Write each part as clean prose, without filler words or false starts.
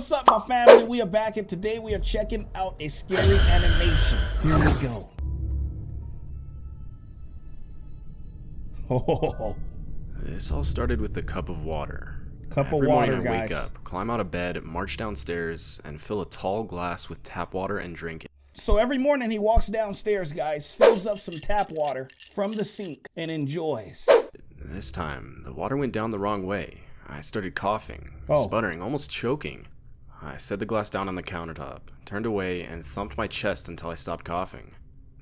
What's up, my family? We are back, and today we are checking out a scary animation. Here we go. Oh. This all started with a cup of water. Every morning I wake up, climb out of bed, march downstairs, and fill a tall glass with tap water and drink it. So every morning he walks downstairs, guys, fills up some tap water from the sink, and enjoys. This time, the water went down the wrong way. I started coughing, sputtering, almost choking. I set the glass down on the countertop, turned away, and thumped my chest until I stopped coughing.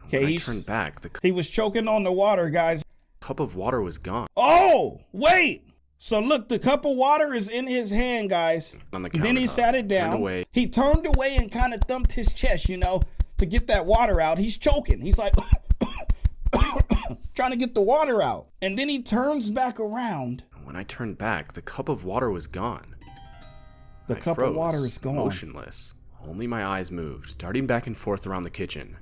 Okay, when I turned back, he was choking on the water, guys. Cup of water was gone. Oh, wait. So look, the cup of water is in his hand, guys. On the countertop. Then he sat it down. He turned away and kind of thumped his chest, you know, to get that water out. He's choking. He's like trying to get the water out. And then he turns back around. When I turned back, the cup of water was gone. The cup of water is gone. Motionless. Only my eyes moved, darting back and forth around the kitchen.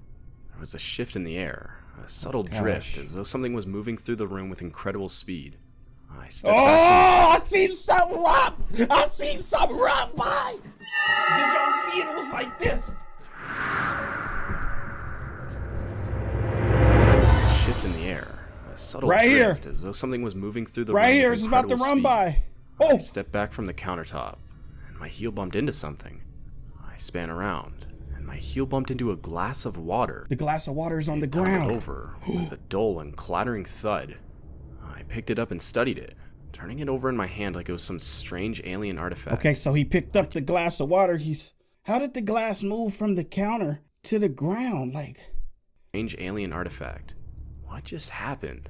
There was a shift in the air, a subtle drift, as though something was moving through the room with incredible speed. I stepped back. I see something, Rob! I see something, Rob! Bye! Did y'all see it? It was like this. Shift in the air, a subtle right drift, here, as though something was moving through the right room. Here, it's about to run by. I stepped back from the countertop, and my heel bumped into something. I span around, and my heel bumped into a glass of water. The glass of water is on the ground. Over with a dull and clattering thud. I picked it up and studied it, turning it over in my hand like it was some strange alien artifact. Okay, so he picked up the glass of water. How did the glass move from the counter to the ground? Like, strange alien artifact. What just happened?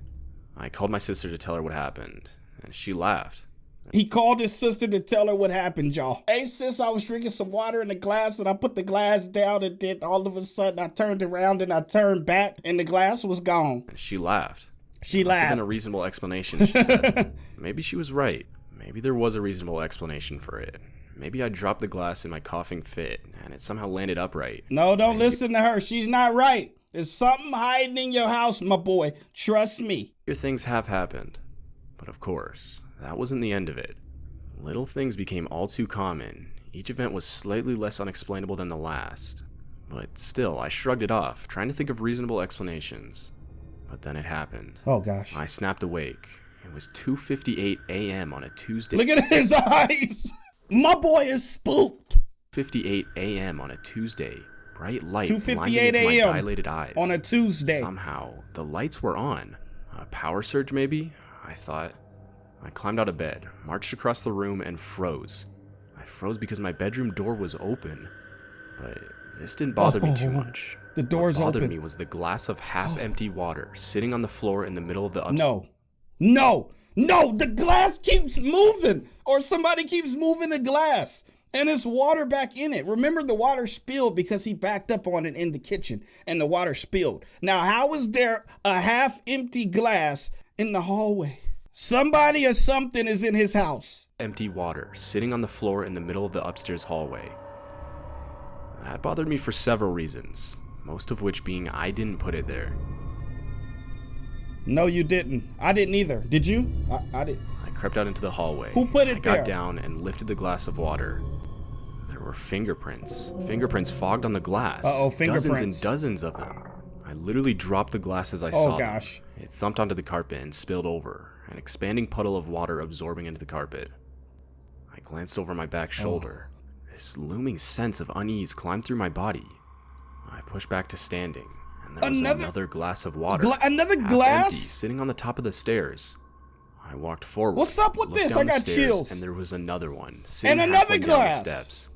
I called my sister to tell her what happened, and she laughed. He called his sister to tell her what happened, y'all. Hey, sis, I was drinking some water in the glass, and I put the glass down, and then all of a sudden I turned around and I turned back, and the glass was gone. And she laughed. She laughed. A reasonable explanation, she said. Maybe she was right. Maybe there was a reasonable explanation for it. Maybe I dropped the glass in my coughing fit, and it somehow landed upright. No, don't listen to her. She's not right. There's something hiding in your house, my boy. Trust me. Things have happened. But of course, that wasn't the end of it. Little things became all too common. Each event was slightly less unexplainable than the last. But still, I shrugged it off, trying to think of reasonable explanations. But then it happened. Oh, gosh. I snapped awake. It was 2:58 a.m. on a Tuesday. Look at his eyes. My boy is spooked. 2:58 a.m. on a Tuesday. Bright light 2:58 a.m. my dilated eyes. On a Tuesday. Somehow, the lights were on. A power surge, maybe? I thought. I climbed out of bed, marched across the room, and froze. I froze because my bedroom door was open. But this didn't bother me too much. The door's open. What bothered me was the glass of half-empty water sitting on the floor in the middle of the upstairs. No, the glass keeps moving, or somebody keeps moving the glass, and there's water back in it. Remember, the water spilled because he backed up on it in the kitchen, and the water spilled. Now, how is there a half-empty glass in the hallway? Somebody or something is in his house. Empty water sitting on the floor in the middle of the upstairs hallway. That bothered me for several reasons, most of which being I didn't put it there. No, you didn't. I didn't either. Did you? I did. I crept out into the hallway. Who put it there? I got down and lifted the glass of water. There were fingerprints. Fingerprints fogged on the glass. Fingerprints. Dozens and dozens of them. I literally dropped the glass as I saw them. Oh, gosh. It thumped onto the carpet and spilled over, an expanding puddle of water absorbing into the carpet. I glanced over my back shoulder. This looming sense of unease climbed through my body. I pushed back to standing, and there was another glass of water. Another glass? Empty, sitting on the top of the stairs. I walked forward. What's up with this? I got chills. And there was another one, sitting and another down glass. the steps.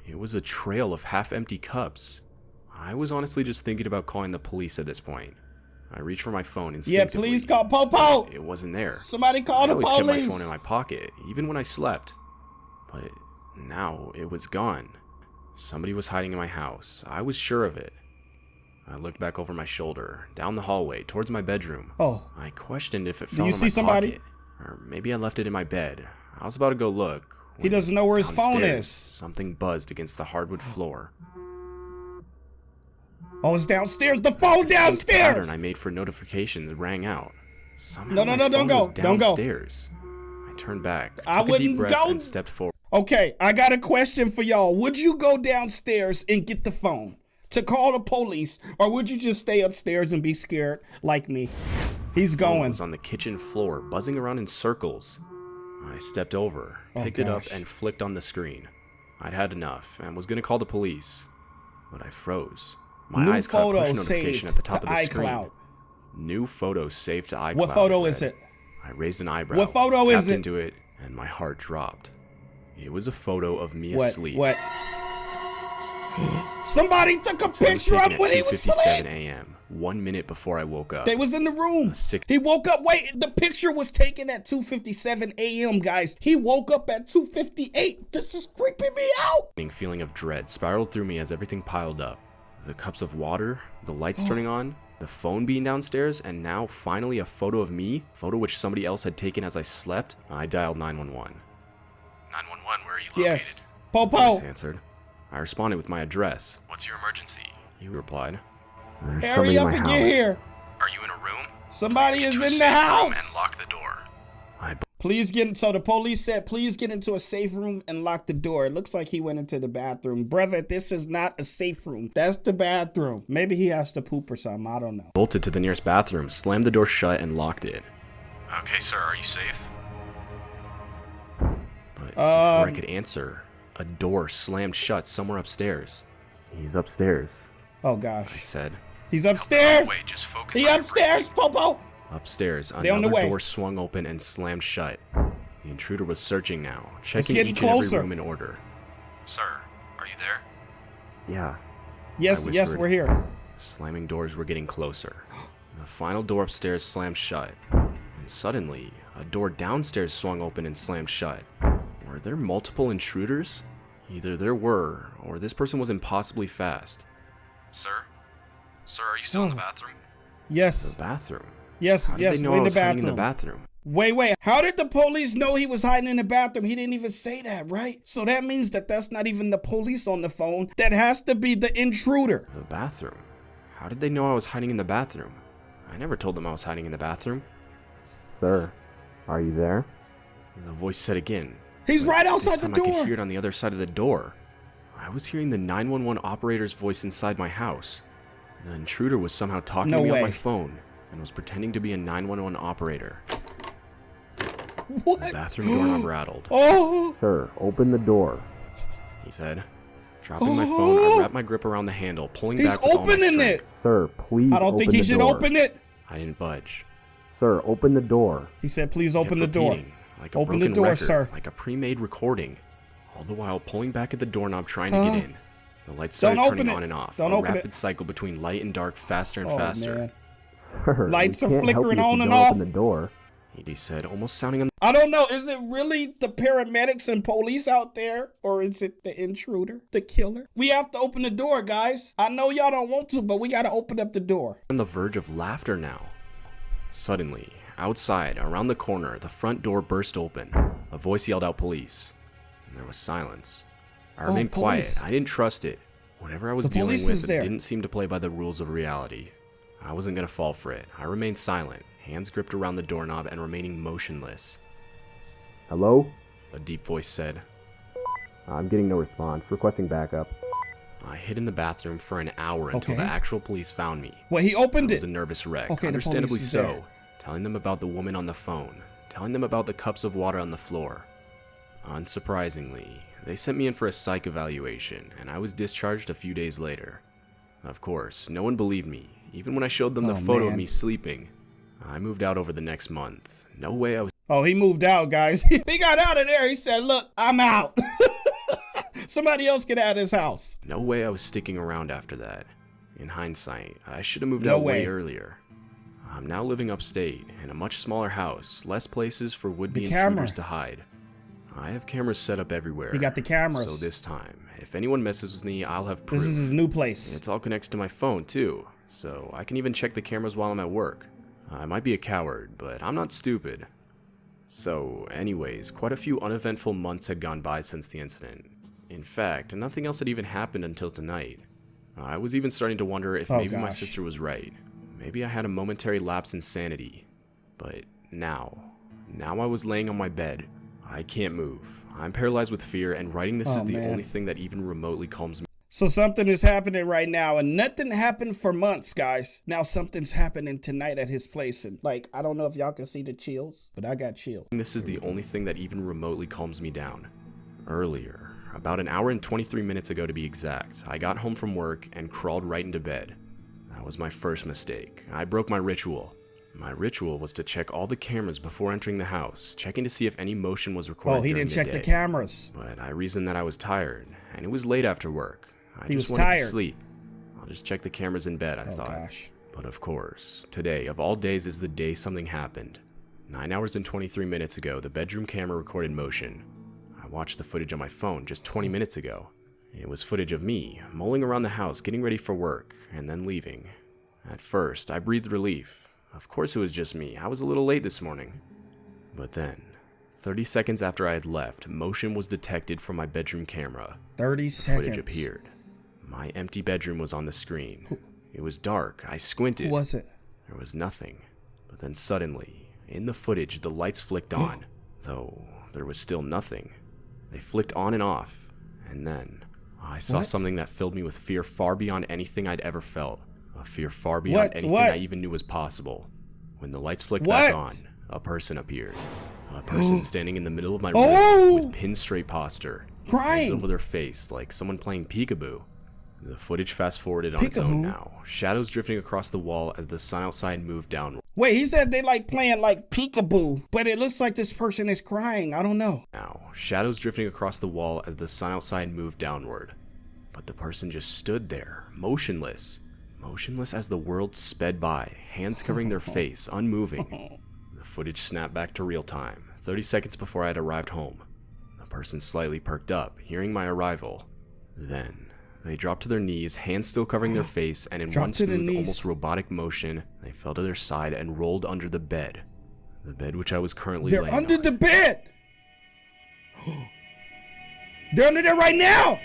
It was a trail of half-empty cups. I was honestly just thinking about calling the police at this point. I reached for my phone instinctively. Yeah, please call Popo. It wasn't there. Somebody call the police. I always kept my phone in my pocket, even when I slept. But now it was gone. Somebody was hiding in my house. I was sure of it. I looked back over my shoulder, down the hallway, towards my bedroom. I questioned if it fell in my pocket. Or maybe I left it in my bed. I was about to go look. He doesn't know where his phone is. Something buzzed against the hardwood floor. Oh, it's downstairs. The phone downstairs. The pattern I made for notifications rang out. Somehow no, don't go. Don't go. I turned back, I took a deep wouldn't breath, go. and stepped forward. Okay, I got a question for y'all. Would you go downstairs and get the phone to call the police, or would you just stay upstairs and be scared like me? He's The phone going. was on the kitchen floor, buzzing around in circles. I stepped over, picked it up, and flicked on the screen. I'd had enough and was going to call the police, but I froze. My New eyes caught a push photo notification saved at the top to of the screen. iCloud. New photo saved to iCloud. What photo it is read. it? I raised an eyebrow. What photo is tapped it? into it, and my heart dropped. It was a photo of me What? asleep. What? Somebody took a It was picture taken of when at he was 2:57 asleep. a.m., 1 minute before I woke up. They was in the room. He woke up. Wait, the picture was taken at 2:57 a.m., guys. He woke up at 2:58. This is creeping me out. Feeling of dread spiraled through me as everything piled up. The cups of water, the lights turning on, the phone being downstairs, and now finally a photo of me, photo which somebody else had taken as I slept. I dialed 911. 911, where are you located? Yes. The Popo. voice answered. I responded with my address. What's your emergency? He replied. Hurry up and get here. Are you in a room? Somebody is Get to a in the safe room house. and lock the door. Please get in. So the police said, please get into a safe room and lock the door. It looks like he went into the bathroom. Brother, this is not a safe room. That's the bathroom. Maybe he has to poop or something. I don't know. Bolted to the nearest bathroom, slammed the door shut, and locked it. Okay, sir, are you safe? But before I could answer, a door slammed shut somewhere upstairs. He's upstairs, Oh, I gosh. said. He's upstairs. Wait, just focus He on your upstairs, Popo. Upstairs, They on the another way. door swung open and slammed shut. The intruder was searching now, checking getting each and every closer. room in order. Sir, are you there? Yeah. Yes, I yes, whispered. we're here. Slamming doors were getting closer. The final door upstairs slammed shut. And suddenly, a door downstairs swung open and slammed shut. Were there multiple intruders? Either there were, or this person was impossibly fast. Sir? Sir, are you still in the bathroom? Yes. The bathroom? Yes, How did yes, they know we're I in the was hiding bathroom. in the bathroom? Wait. How did the police know he was hiding in the bathroom? He didn't even say that, right? So that means that that's not even the police on the phone. That has to be the intruder. The bathroom? How did they know I was hiding in the bathroom? I never told them I was hiding in the bathroom. Sir, are you there? The voice said again. He's but right outside this the time I could door. hear it on the other side of the door. I was hearing the 911 operator's voice inside my house. The intruder was somehow talking No to me on way. my phone and was pretending to be a 911 operator. What? The bathroom doorknob rattled. Oh, Sir, open the door, he said. Dropping my phone, I wrapped my grip around the handle, pulling he's back with all my opening strength. it. Sir, please I don't think he should open it. I didn't budge. Sir, open the door. He said, please Kept open the door. repeating, like a Open the broken door, record, sir. Like a pre-made recording. All the while pulling back at the doorknob trying to get in. The lights Don't started open turning it. on and off. Don't a open rapid it. cycle between light and dark, faster and Oh, faster. man. Sir, Lights we are can't help flickering you if on you and don't off. Open the door. He said, almost sounding on. I don't know. Is it really the paramedics and police out there? Or is it the intruder, the killer? We have to open the door, guys. I know y'all don't want to, but we got to open up the door. On the verge of laughter now. Suddenly, outside, around the corner, the front door burst open. A voice yelled out police. And there was silence. I remained police. quiet. I didn't trust it. Whatever I was The dealing police is with, there. it didn't seem to play by the rules of reality. I wasn't going to fall for it. I remained silent, hands gripped around the doorknob and remaining motionless. Hello? A deep voice said. I'm getting no response. Requesting backup. I hid in the bathroom for an hour until Okay. the actual police found me. Well, he opened I was it. a nervous wreck, Okay, the understandably police is so. there. Telling them about the woman on the phone, telling them about the cups of water on the floor. Unsurprisingly, they sent me in for a psych evaluation, and I was discharged a few days later. Of course, no one believed me, even when I showed them the Oh, photo of man. me sleeping. I moved out over the next month. No way I was Oh, he moved out, guys. He got out of there. He said, look, I'm out. Somebody else get out of his house. No way I was sticking around after that. In hindsight, I should have moved No out way way. earlier. I'm now living upstate, in a much smaller house, less places for would-be The camera. intruders to hide. I have cameras set up everywhere. He got the cameras. So this time, if anyone messes with me, I'll have proof. This is his new place. It's all connected to my phone, too, so I can even check the cameras while I'm at work. I might be a coward, but I'm not stupid. So, anyways, quite a few uneventful months had gone by since the incident. In fact, nothing else had even happened until tonight. I was even starting to wonder if maybe my gosh. sister was right. Maybe I had a momentary lapse in sanity. But now Now I was laying on my bed. I can't move. I'm paralyzed with fear, and writing this is the only thing that even remotely calms me. So something is happening right now, and nothing happened for months, guys. Now something's happening tonight at his place, and like, I don't know if y'all can see the chills, but I got chills. This is the only thing that even remotely calms me down. Earlier, about an hour and 23 minutes ago to be exact, I got home from work and crawled right into bed. That was my first mistake. I broke my ritual. My ritual was to check all the cameras before entering the house, checking to see if any motion was recorded. Oh, he didn't check the cameras. But I reasoned that I was tired, and it was late after work. He just was wanted tired. To sleep. I'll just check the cameras in bed, I thought. Gosh. But of course, today, of all days, is the day something happened. 9 hours and 23 minutes ago, the bedroom camera recorded motion. I watched the footage on my phone just 20 minutes ago. It was footage of me, mulling around the house, getting ready for work, and then leaving. At first, I breathed relief. Of course it was just me. I was a little late this morning. But then, 30 seconds after I had left, motion was detected from my bedroom camera. 30 seconds. Footage appeared. My empty bedroom was on the screen. It was dark. I squinted. Who was it? There was nothing. But then suddenly, in the footage, the lights flicked on, though there was still nothing. They flicked on and off, and then I saw something that filled me with fear far beyond anything I'd ever felt. A fear far beyond anything I even knew was possible. When the lights flicked back on, a person appeared. A person standing in the middle of my room with pin-straight posture. Crying over their face like someone playing peekaboo. The footage fast-forwarded on its own now. Shadows drifting across the wall as the sign outside moved downward. Wait, he said they like playing like peekaboo, but it looks like this person is crying. I don't know. Now, shadows drifting across the wall as the sign outside moved downward. But the person just stood there, motionless. Motionless as the world sped by, hands covering their face, unmoving. The footage snapped back to real time, 30 seconds before I had arrived home. The person slightly perked up, hearing my arrival. Then, they dropped to their knees, hands still covering their face, and in one smooth, almost robotic motion, they fell to their side and rolled under the bed. The bed which I was currently laying on. They're under the bed! They're under there right now!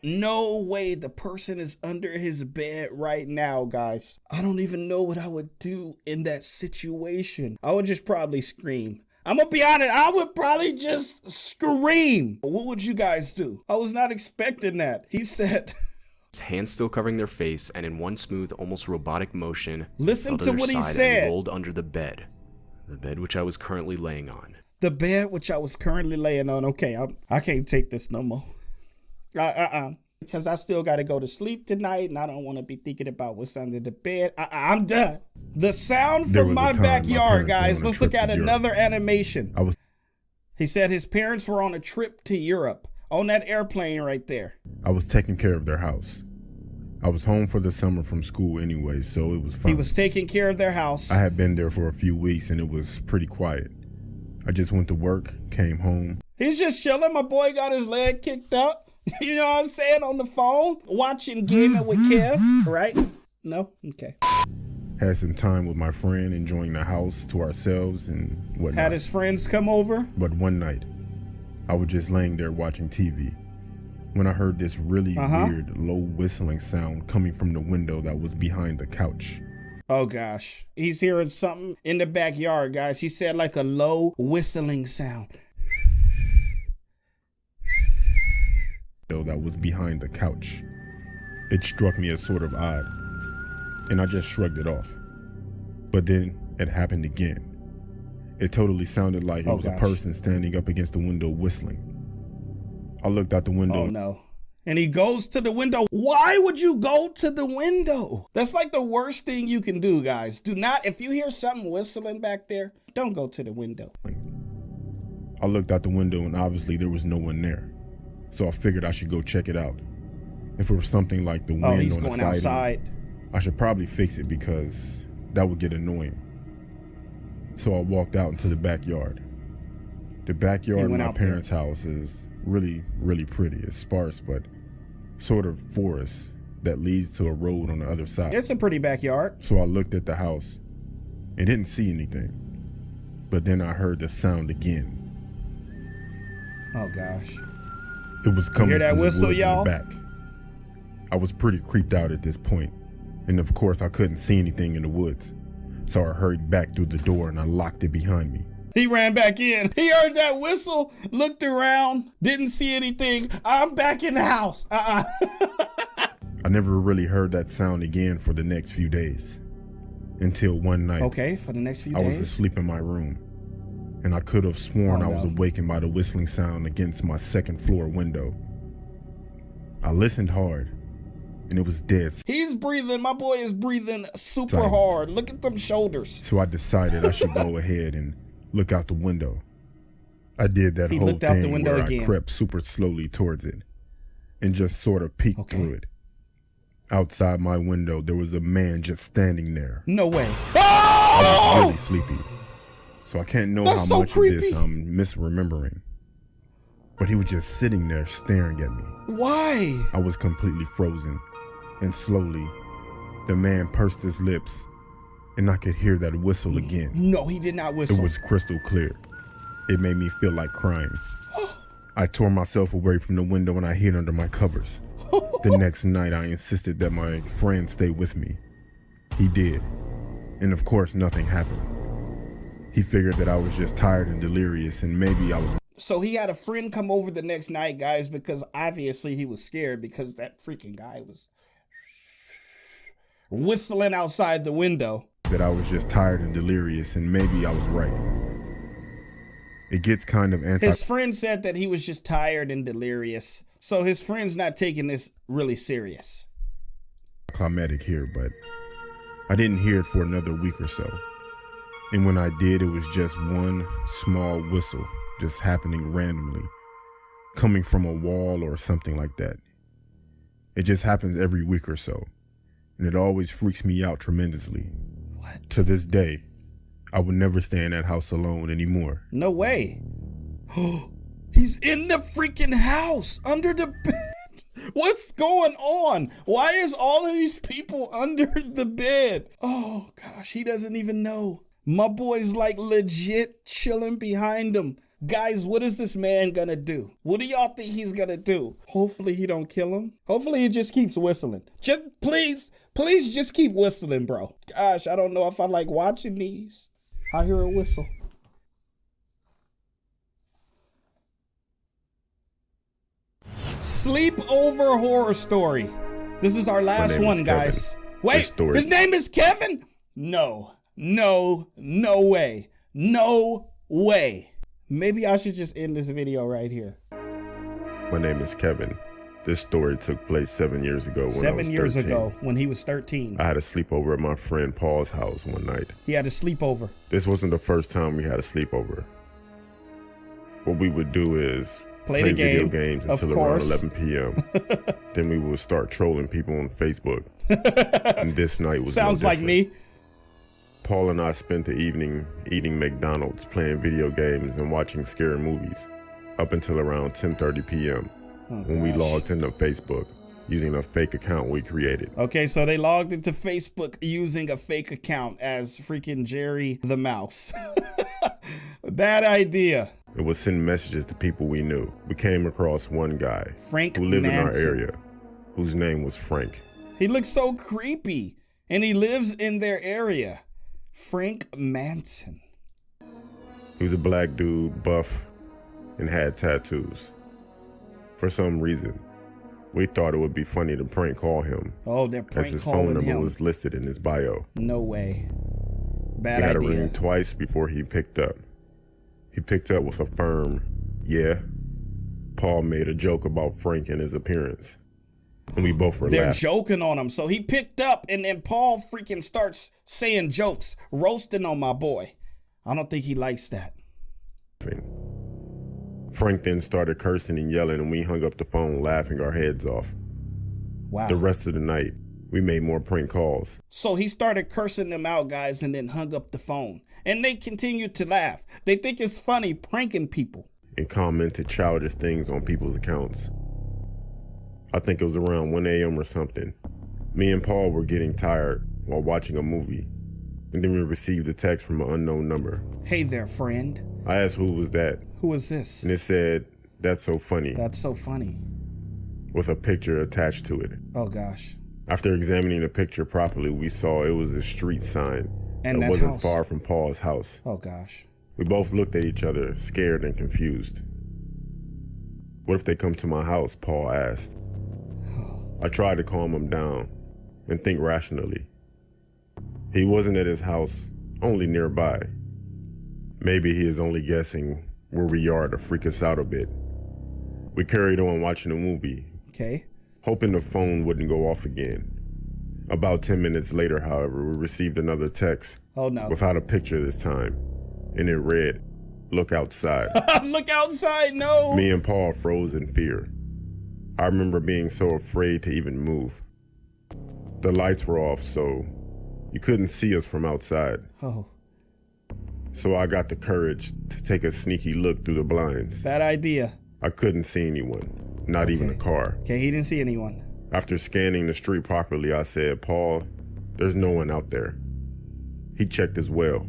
No way the person is under his bed right now, guys. I don't even know what I would do in that situation. I would just probably scream. I'm gonna be honest, I would probably just scream. What would you guys do? I was not expecting that. He said... hands still covering their face, and in one smooth, almost robotic motion, listen to what he said. Rolled under the bed which I was currently laying on. The bed which I was currently laying on. Okay, I can't take this no more. Because I still got to go to sleep tonight, and I don't want to be thinking about what's under the bed. I'm done. The sound from my backyard, guys. Let's look at another animation. He said his parents were on a trip to Europe on that airplane right there. I was taking care of their house. I was home for the summer from school anyway, so it was fine. He was taking care of their house. I had been there for a few weeks, and it was pretty quiet. I just went to work, came home. He's just chilling. My boy got his leg kicked up. You know what I'm saying? On the phone, watching Gaming with Kev, right? No? Okay. Had some time with my friend, enjoying the house to ourselves and whatnot. Had his friends come over. But one night, I was just laying there watching TV when I heard this really weird, low whistling sound coming from the window that was behind the couch. Oh, gosh. He's hearing something in the backyard, guys. He said like a low whistling sound. That was behind the couch. It struck me as sort of odd, and I just shrugged it off. But then it happened again. It totally sounded like it was a person standing up against the window whistling. I looked out the window. Oh no. And he goes to the window. Why would you go to the window? That's like the worst thing you can do, guys. Do not, if you hear something whistling back there, don't go to the window. I looked out the window and obviously there was no one there. So I figured I should go check it out. If it was something like the wind on the siding, going outside. I should probably fix it because that would get annoying. So I walked out into the backyard. The backyard of my parents' house is really, really pretty. It's sparse, but sort of forest that leads to a road on the other side. It's a pretty backyard. So I looked at the house and didn't see anything. But then I heard the sound again. Oh gosh. It was coming hear that from whistle, the woods y'all? in the back. I was pretty creeped out at this point, and of course I couldn't see anything in the woods. So I hurried back through the door and I locked it behind me. He ran back in. He heard that whistle, looked around, didn't see anything. I'm back in the house. I never really heard that sound again for the next few days. Until one night. Okay, for the next few I days? was asleep in my room. And I could have sworn I was awakened by the whistling sound against my second floor window. I listened hard. And it was dead. He's breathing. My boy is breathing super hard. Look at them shoulders. So I decided I should go ahead and look out the window. I did that whole looked out the thing window where again. I crept super slowly towards it and just sort of peeked through it. Outside my window, there was a man just standing there. No way. I was really sleepy, so I can't know That's how so much creepy. of this I'm misremembering. But he was just sitting there staring at me. Why? I was completely frozen, and slowly, the man pursed his lips, and I could hear that whistle again. No, he did not whistle. It was crystal clear. It made me feel like crying. I tore myself away from the window and I hid under my covers. The next night, I insisted that my friend stay with me. He did. And of course, nothing happened. He figured that I was just tired and delirious and maybe I was... So he had a friend come over the next night, guys, because obviously he was scared because that freaking guy was whistling outside the window. That I was just tired and delirious and maybe I was right. It gets kind of His friend said that he was just tired and delirious. So his friend's not taking this really serious. Climatic here, but I didn't hear it for another week or so. And when I did, it was just one small whistle, just happening randomly, coming from a wall or something like that. It just happens every week or so, and it always freaks me out tremendously. What? To this day, I would never stay in that house alone anymore. No way. He's in the freaking house, under the bed. What's going on? Why is all of these people under the bed? Oh, gosh, he doesn't even know. My boy's like legit chilling behind him. Guys, what is this man gonna do? What do y'all think he's gonna do? Hopefully he don't kill him. Hopefully he just keeps whistling. Just please just keep whistling, bro. Gosh, I don't know if I like watching these. I hear a whistle. Sleepover horror story. This is our last one, guys. Wait, his name is Kevin? No way. No way. Maybe I should just end this video right here. My name is Kevin. This story took place 7 years ago when I was 13. 7 years ago when he was 13. I had a sleepover at my friend Paul's house one night. He had a sleepover. This wasn't the first time we had a sleepover. What we would do is play the video game, games until around 11 p.m. Then we would start trolling people on Facebook. And this night was Sounds no like me. Paul and I spent the evening eating McDonald's, playing video games, and watching scary movies up until around 10:30 p.m. when we logged into Facebook using a fake account we created. Okay, so they logged into Facebook using a fake account as freaking Jerry the Mouse. Bad idea. It would send messages to people we knew. We came across one guy Frank who lived Manson. in our area, whose name was Frank. He looks so creepy, and he lives in their area. Frank Manson. He was a black dude, buff, and had tattoos. For some reason, we thought it would be funny to prank call him. Oh, they're as prank his phone calling number him. was listed in his bio. No way. Bad We had idea. to ring twice before he picked up. He picked up with a firm, yeah. Paul made a joke about Frank and his appearance, and we both were They're laughing. joking on him. So he picked up, and then Paul freaking starts saying jokes, roasting on my boy. I don't think he likes that. Frank then started cursing and yelling, and we hung up the phone laughing our heads off. Wow. The rest of the night, we made more prank calls. So he started cursing them out, guys, and then hung up the phone. And they continued to laugh. They think it's funny pranking people. And commented childish things on people's accounts. I think it was around 1 a.m. or something. Me and Paul were getting tired while watching a movie. And then we received a text from an unknown number. Hey there, friend. I asked who was that, Who is this? and it said, "That's so funny," That's so funny. with a picture attached to it. Oh, gosh. After examining the picture properly, we saw it was a street sign And that that wasn't house. far from Paul's house. Oh gosh. We both looked at each other, scared and confused. What if they come to my house? Paul asked. I tried to calm him down and think rationally. He wasn't at his house, only nearby. Maybe he is only guessing where we are to freak us out a bit. We carried on watching the movie, Okay. hoping the phone wouldn't go off again. About 10 minutes later, however, we received another text. Oh no. Without a picture this time, and it read, "Look outside." Look outside, no. Me and Paul froze in fear. I remember being so afraid to even move. The lights were off, so you couldn't see us from outside. Oh, So I got the courage to take a sneaky look through the blinds. bad idea. I couldn't see anyone, not even a car. Okay, he didn't see anyone. After scanning the street properly, I said, "Paul, there's no one out there." He checked as well.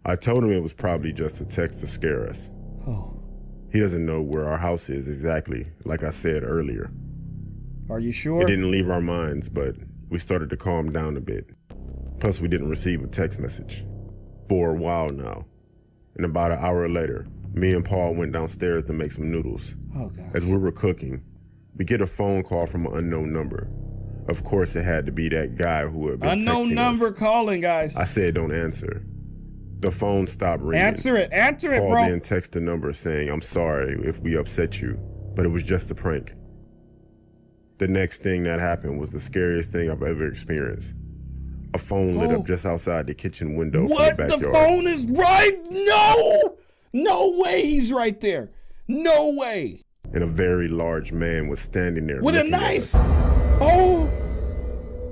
I told him it was probably just a text to scare us. Oh, He doesn't know where our house is exactly, like I said earlier. are you sure? It didn't leave our minds, but we started to calm down a bit. Plus, we didn't receive a text message for a while now. And about an hour later, me and Paul went downstairs to make some noodles. Oh God. As we were cooking, we get a phone call from an unknown number. Of course, it had to be that guy who had been Unknown texting number us. calling, guys. I said, "Don't answer." The phone stopped ringing. Answer it, Paul bro. then texted the number saying, "I'm sorry if we upset you, but it was just a prank." The next thing that happened was the scariest thing I've ever experienced. A phone lit up just outside the kitchen window What? from the The backyard. phone is right? No! No way he's right there. No way. And a very large man was standing there With a looking at knife. us. Oh,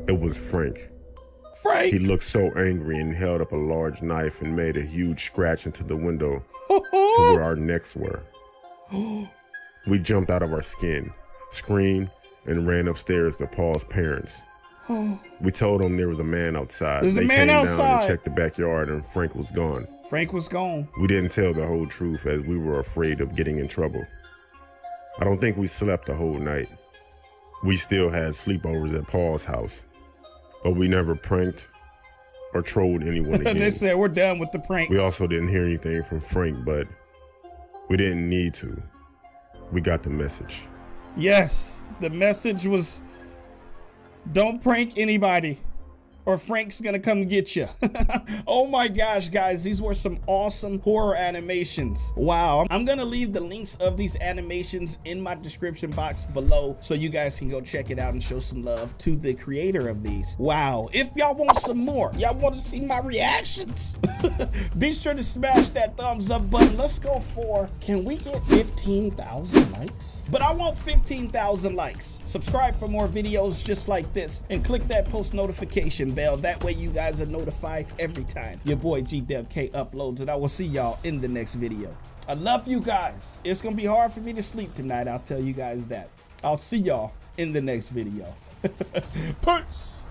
It was Frank. Frank. He looked so angry and held up a large knife and made a huge scratch into the window to where our necks were. We jumped out of our skin, screamed, and ran upstairs to Paul's parents. We told them there was a man outside. There's a They man came down outside. and checked the backyard, and Frank was gone. Frank was gone. We didn't tell the whole truth as we were afraid of getting in trouble. I don't think we slept the whole night. We still had sleepovers at Paul's house, but we never pranked or trolled anyone again. They said we're done with the pranks. We also didn't hear anything from Frank, but we didn't need to. We got the message. Yes, the message was, don't prank anybody or Frank's gonna come get you. Oh my gosh, guys, these were some awesome horror animations. Wow. I'm gonna leave the links of these animations in my description box below so you guys can go check it out and show some love to the creator of these. Wow. If y'all want some more, y'all want to see my reactions, be sure to smash that thumbs up button. Let's go for, can we get 15,000 likes? But I want 15,000 likes. Subscribe for more videos just like this and click that post notification bell. That way you guys are notified every time your boy GamingWithKev uploads, and I will see y'all in the next video. I love you guys. It's gonna be hard for me to sleep tonight, I'll tell you guys that. I'll see y'all in the next video. Peace.